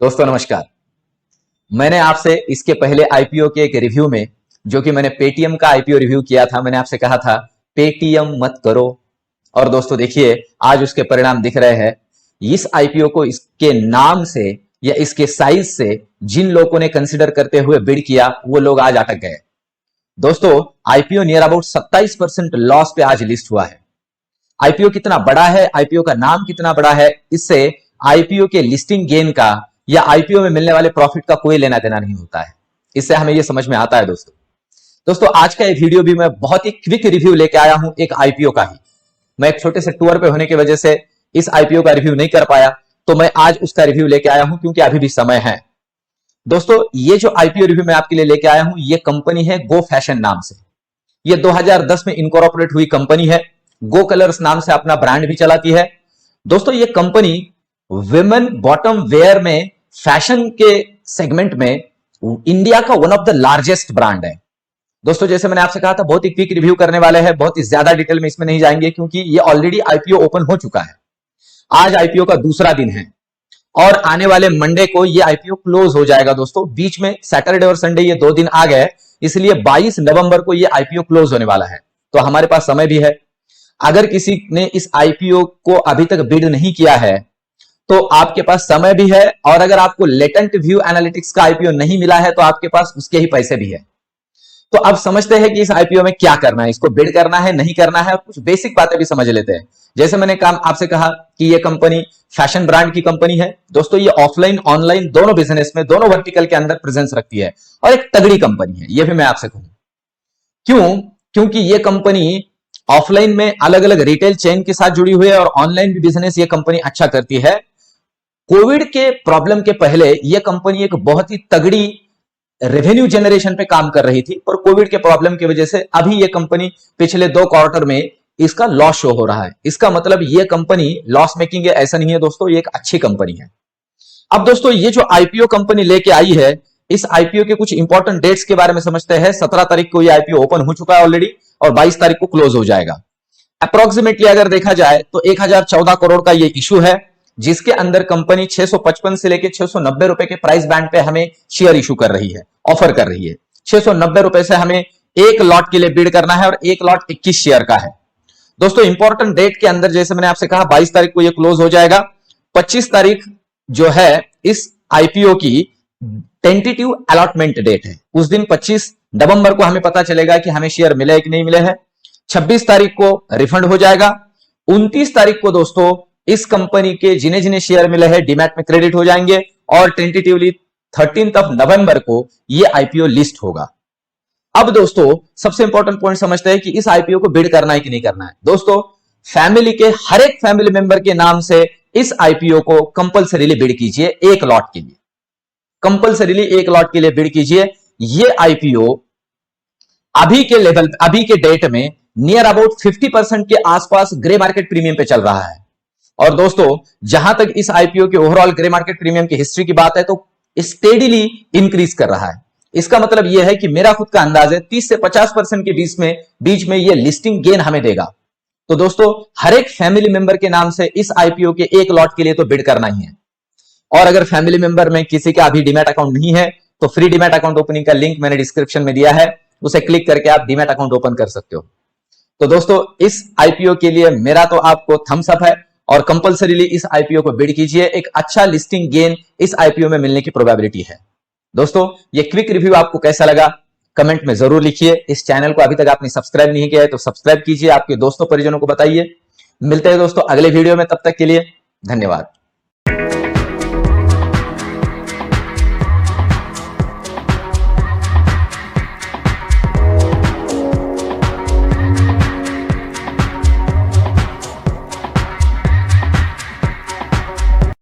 दोस्तों नमस्कार। मैंने आपसे इसके पहले आईपीओ के एक रिव्यू में, जो कि मैंने पेटीएम का आईपीओ रिव्यू किया था, मैंने आपसे कहा था पेटीएम मत करो। और दोस्तों देखिए, आज उसके परिणाम दिख रहे हैं। इस आईपीओ को इसके नाम से या इसके साइज से जिन लोगों ने कंसिडर करते हुए बिड किया, वो लोग आज अटक गए। दोस्तों आईपीओ नियर अबाउट 27% लॉस पे आज लिस्ट हुआ है। आईपीओ कितना बड़ा है, आईपीओ का नाम कितना बड़ा है, इससे आईपीओ के लिस्टिंग गेन का या आईपीओ में मिलने वाले प्रॉफिट का कोई लेना देना नहीं होता है। इससे हमें यह समझ में आता है। दोस्तों आज का ये वीडियो भी मैं बहुत ही क्विक रिव्यू लेके आया हूं एक आईपीओ का ही। मैं एक छोटे से टूर पे होने की वजह से इस आईपीओ का रिव्यू नहीं कर पाया, तो मैं आज उसका रिव्यू लेके आया हूं क्योंकि अभी भी समय है। दोस्तों ये जो आईपीओ रिव्यू मैं आपके लिए लेके आया हूं, ये कंपनी है गो फैशन नाम से। ये 2010 में इनकॉर्पोरेट हुई कंपनी है। गो कलर्स नाम से अपना ब्रांड भी चलाती है। दोस्तों ये कंपनी विमेन बॉटम वेयर में फैशन के सेगमेंट में इंडिया का one of the largest brand है। दोस्तों जैसे मैंने आपसे कहा था, बहुत ही क्विक रिव्यू करने वाले हैं, बहुत ही ज्यादा डिटेल में इसमें नहीं जाएंगे क्योंकि ये ऑलरेडी आईपीओ ओपन हो चुका है। आज आईपीओ का दूसरा दिन है और आने वाले मंडे को ये आईपीओ क्लोज हो जाएगा। दोस्तों बीच में सैटरडे और संडे ये 2 दिन आ गए, इसलिए 22 नवंबर को ये आईपीओ क्लोज होने वाला है। तो हमारे पास समय भी है। अगर किसी ने इस आईपीओ को अभी तक बिड नहीं किया है तो आपके पास समय भी है, और अगर आपको लेटेंट व्यू एनालिटिक्स का आईपीओ नहीं मिला है तो आपके पास उसके ही पैसे भी है। तो अब समझते हैं कि इस आईपीओ में क्या करना है, इसको बिड करना है नहीं करना है, और कुछ बेसिक बातें भी समझ लेते हैं। जैसे मैंने आपसे कहा कि यह कंपनी फैशन ब्रांड की कंपनी है। दोस्तों ये ऑफलाइन ऑनलाइन दोनों बिजनेस में, दोनों वर्टिकल के अंदर प्रेजेंस रखती है और एक तगड़ी कंपनी है, यह भी मैं आपसे कहूं। क्यों? क्योंकि यह कंपनी ऑफलाइन में अलग अलग रिटेल चेन के साथ जुड़ी हुई है और ऑनलाइन भी बिजनेस ये कंपनी अच्छा करती है। कोविड के प्रॉब्लम के पहले यह कंपनी एक बहुत ही तगड़ी रेवेन्यू जनरेशन पे काम कर रही थी, पर कोविड के प्रॉब्लम की वजह से अभी यह कंपनी पिछले 2 क्वार्टर में इसका लॉस शो हो रहा है। इसका मतलब यह कंपनी लॉस मेकिंग है ऐसा नहीं है दोस्तों, ये एक अच्छी कंपनी है। अब दोस्तों ये जो आईपीओ कंपनी लेके आई है, इस आईपीओ के कुछ इंपॉर्टेंट डेट्स के बारे में समझते हैं। 17 तारीख को ये आईपीओ ओपन हो चुका है ऑलरेडी और 22 तारीख को क्लोज हो जाएगा। अप्रोक्सीमेटली अगर देखा जाए तो 1014 करोड़ का ये इशू है, जिसके अंदर कंपनी 655 से लेकर 690 रुपए के प्राइस बैंड पे हमें शेयर इशू कर रही है, ऑफर कर रही है। 690 रुपए से हमें एक लॉट के लिए बिड करना है और एक लॉट 21 शेयर का है। दोस्तों इंपॉर्टेंट डेट के अंदर जैसे मैंने आपसे कहा 22 तारीख को ये क्लोज हो जाएगा। 25 तारीख जो है इस आईपीओ की टेंटेटिव अलॉटमेंट डेट है। उस दिन 25 नवंबर को हमें पता चलेगा कि हमें शेयर मिले कि नहीं मिले हैं। 26 तारीख को रिफंड हो जाएगा। 29 तारीख को दोस्तों इस कंपनी के जिन्हें जिन्हें शेयर मिले हैं डीमैट में क्रेडिट हो जाएंगे और टेंटेटिवली 13 नवंबर को यह आईपीओ लिस्ट होगा। अब दोस्तों सबसे इंपॉर्टेंट पॉइंट समझते हैं कि इस आईपीओ को बिड करना है कि नहीं करना है। दोस्तों फैमिली के हर एक फैमिली मेंबर के नाम से इस आईपीओ को कंपल्सरीली बिड कीजिए, एक लॉट के लिए। कंपल्सरीली एक लॉट के लिए बिड कीजिए। ये आईपीओ अभी के लेवल, अभी के डेट में नियर अबाउट 50% के आसपास ग्रे मार्केट प्रीमियम पे चल रहा है। और दोस्तों जहां तक इस आईपीओ के ओवरऑल ग्रे मार्केट प्रीमियम की हिस्ट्री की बात है तो स्टेडीली इंक्रीज कर रहा है। इसका मतलब यह है कि मेरा खुद का अंदाज है 30 से 50% के बीच में यह लिस्टिंग गेन हमें देगा। तो दोस्तों हर एक फैमिली मेंबर के नाम से इस आईपीओ के एक लॉट के लिए तो बिड करना ही है। और अगर फैमिली मेंबर में किसी का अभी डीमैट अकाउंट नहीं है तो फ्री डीमैट अकाउंट ओपनिंग का लिंक मैंने डिस्क्रिप्शन में दिया है, उसे क्लिक करके आप डीमैट अकाउंट ओपन कर सकते हो। तो दोस्तों इस आईपीओ के लिए मेरा तो आपको थम्स अप है और कंपल्सरीली इस आईपीओ को बिड कीजिए। एक अच्छा लिस्टिंग गेन इस आईपीओ में मिलने की प्रोबेबिलिटी है। दोस्तों ये क्विक रिव्यू आपको कैसा लगा कमेंट में जरूर लिखिए। इस चैनल को अभी तक आपने सब्सक्राइब नहीं किया है तो सब्सक्राइब कीजिए, आपके दोस्तों परिजनों को बताइए। मिलते हैं दोस्तों अगले वीडियो में, तब तक के लिए धन्यवाद।